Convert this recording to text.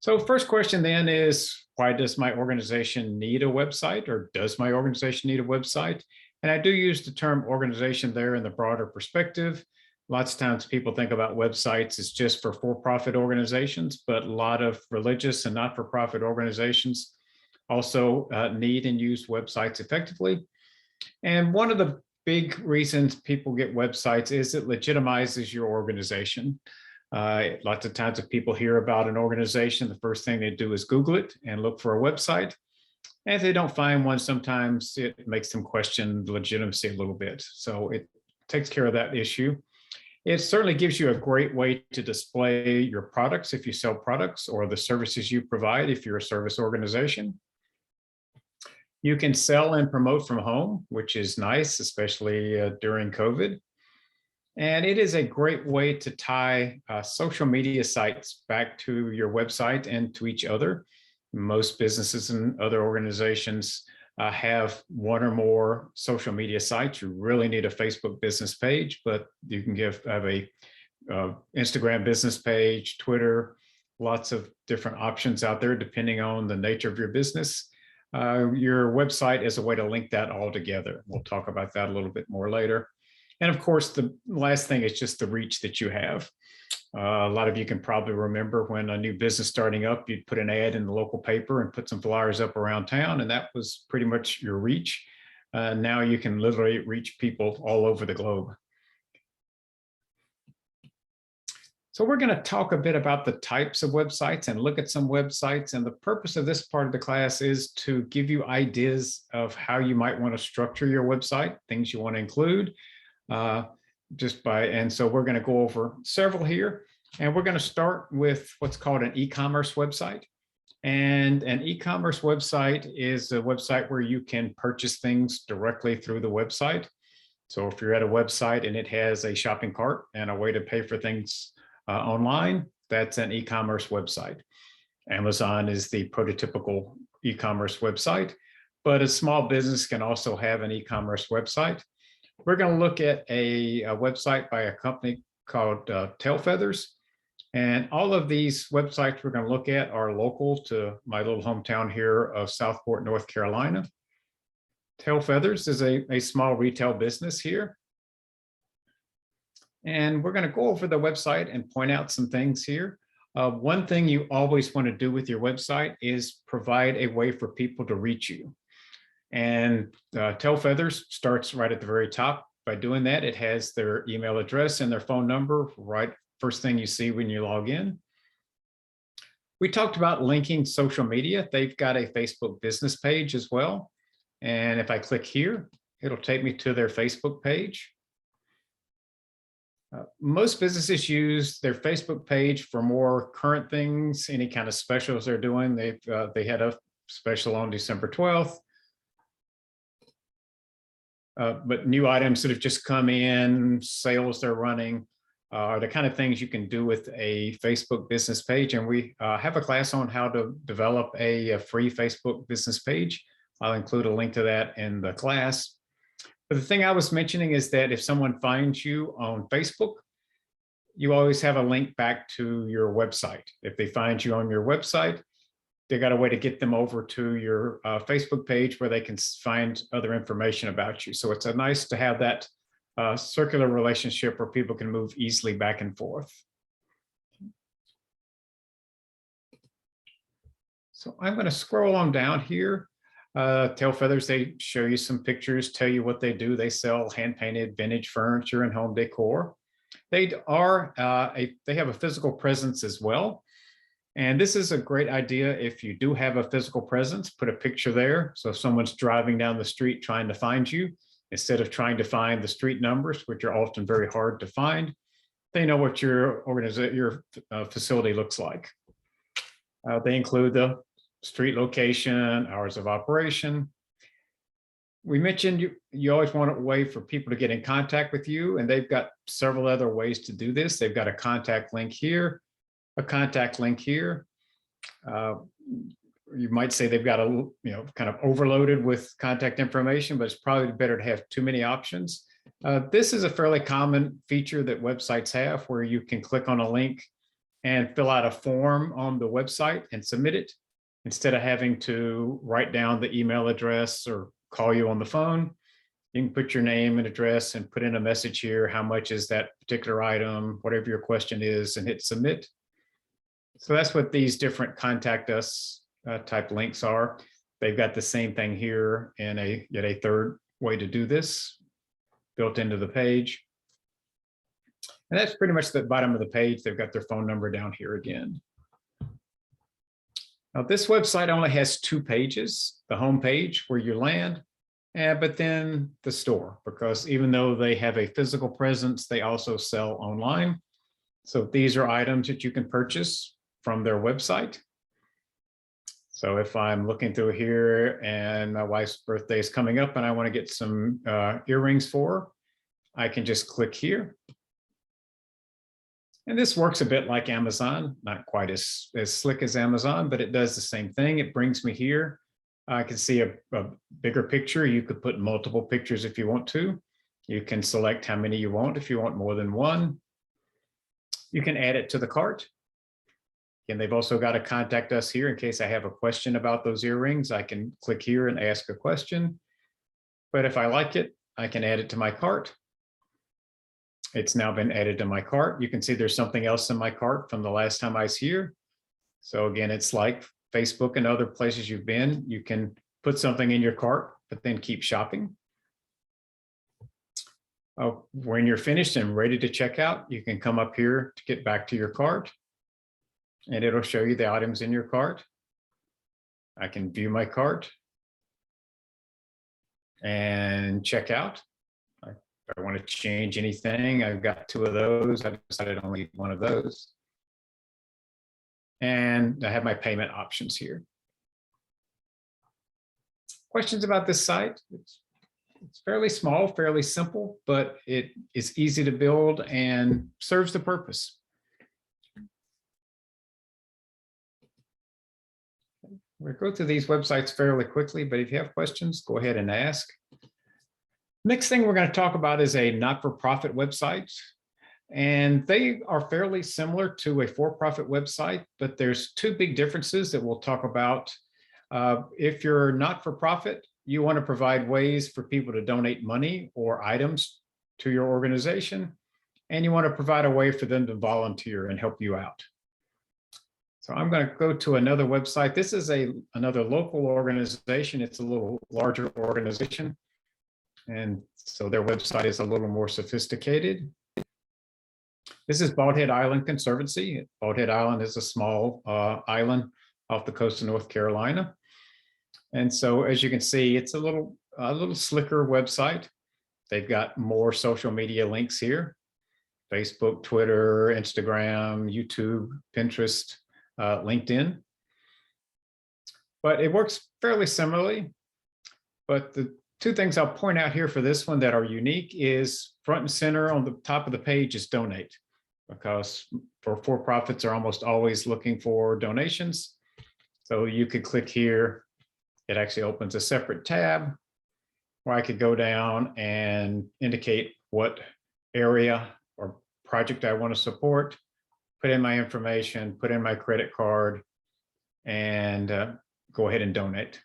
So first question then is, why does my organization need a website, or does my organization need a website? And I do use the term organization there in the broader perspective. Lots of times people think about websites as just for-profit organizations, but a lot of religious and not-for-profit organizations also need and use websites effectively. And one of the big reasons people get websites is it legitimizes your organization. Lots of times if people hear about an organization, the first thing they do is Google it and look for a website. And if they don't find one, sometimes it makes them question the legitimacy a little bit. So it takes care of that issue. It certainly gives you a great way to display your products if you sell products, or the services you provide if you're a service organization. You can sell and promote from home, which is nice, especially during COVID. And it is a great way to tie social media sites back to your website and to each other. Most businesses and other organizations have one or more social media sites. You really need a Facebook business page, but you can have a Instagram business page, Twitter, lots of different options out there depending on the nature of your business. Your website is a way to link that all together. We'll talk about that a little bit more later. And of course, the last thing is just the reach that you have. A lot of you can probably remember when a new business starting up, you'd put an ad in the local paper and put some flyers up around town, and that was pretty much your reach. Now you can literally reach people all over the globe. So we're going to talk a bit about the types of websites and look at some websites. And the purpose of this part of the class is to give you ideas of how you might want to structure your website, things you want to include. And so we're going to go over several here, and we're going to start with what's called an e-commerce website. And an e-commerce website is a website where you can purchase things directly through the website. So if you're at a website and it has a shopping cart and a way to pay for things online, that's an e-commerce website. Amazon is the prototypical e-commerce website, but a small business can also have an e-commerce website. We're going to look at a website by a company called Tailfeathers. And all of these websites we're going to look at are local to my little hometown here of Southport, North Carolina. Tailfeathers is a small retail business here. And we're going to go over the website and point out some things here. One thing you always want to do with your website is provide a way for people to reach you. And Tailfeathers starts right at the very top. By doing that, it has their email address and their phone number right first thing you see when you log in. We talked about linking social media. They've got a Facebook business page as well. And if I click here, it'll take me to their Facebook page. Most businesses use their Facebook page for more current things, any kind of specials they're doing. They had a special on December 12th. But new items that have just come in, sales they're running, are the kind of things you can do with a Facebook business page. And we have a class on how to develop a free Facebook business page. I'll include a link to that in the class. But the thing I was mentioning is that if someone finds you on Facebook, you always have a link back to your website. If they find you on your website, they got a way to get them over to your Facebook page where they can find other information about you. So it's nice to have that circular relationship where people can move easily back and forth. So I'm going to scroll on down here. Tailfeathers, they show you some pictures, tell you what they do. They sell hand-painted vintage furniture and home decor. They have a physical presence as well. And this is a great idea if you do have a physical presence, put a picture there. So if someone's driving down the street trying to find you, instead of trying to find the street numbers, which are often very hard to find, they know what your facility looks like. They include the street location, hours of operation. We mentioned you always want a way for people to get in contact with you, and they've got several other ways to do this. They've got a contact link here, a contact link here. You might say they've got kind of overloaded with contact information, but it's probably better to have too many options. This is a fairly common feature that websites have, where you can click on a link and fill out a form on the website and submit it. Instead of having to write down the email address or call you on the phone, you can put your name and address and put in a message here. How much is that particular item, whatever your question is, and hit submit. So that's what these different contact us type links are. They've got the same thing here and yet a third way to do this built into the page. And that's pretty much the bottom of the page. They've got their phone number down here again. Now, this website only has 2 pages, the home page where you land, but then the store, because even though they have a physical presence, they also sell online. So these are items that you can purchase from their website. So if I'm looking through here and my wife's birthday is coming up and I want to get some earrings for her, I can just click here. And this works a bit like Amazon, not quite as slick as Amazon, but it does the same thing. It brings me here. I can see a bigger picture. You could put multiple pictures if you want to. You can select how many you want if you want more than one. You can add it to the cart. And they've also got to contact us here in case I have a question about those earrings. I can click here and ask a question. But if I like it, I can add it to my cart. It's now been added to my cart. You can see there's something else in my cart from the last time I was here. So again, it's like Facebook and other places you've been. You can put something in your cart, but then keep shopping. When you're finished and ready to check out, you can come up here to get back to your cart. And it'll show you the items in your cart. I can view my cart and check out. If I want to change anything, I've got 2 of those. I decided only need 1 of those. And I have my payment options here. Questions about this site? It's fairly small, fairly simple, but it is easy to build and serves the purpose. We'll go through these websites fairly quickly, but if you have questions, go ahead and ask. Next thing we're going to talk about is a not-for-profit website. And they are fairly similar to a for-profit website, but there's 2 big differences that we'll talk about. If you're not-for-profit, you want to provide ways for people to donate money or items to your organization, and you want to provide a way for them to volunteer and help you out. So I'm going to go to another website. This is another local organization. It's a little larger organization. And so their website is a little more sophisticated. This is Bald Head Island Conservancy. Bald Head Island is a small island off the coast of North Carolina. And so as you can see, it's a little slicker website. They've got more social media links here: Facebook, Twitter, Instagram, YouTube, Pinterest, LinkedIn. But it works fairly similarly. But the 2 things I'll point out here for this one that are unique is front and center on the top of the page is donate, because for-profits are almost always looking for donations. So you could click here. It actually opens a separate tab where I could go down and indicate what area or project I want to support, put in my information, put in my credit card, and go ahead and donate.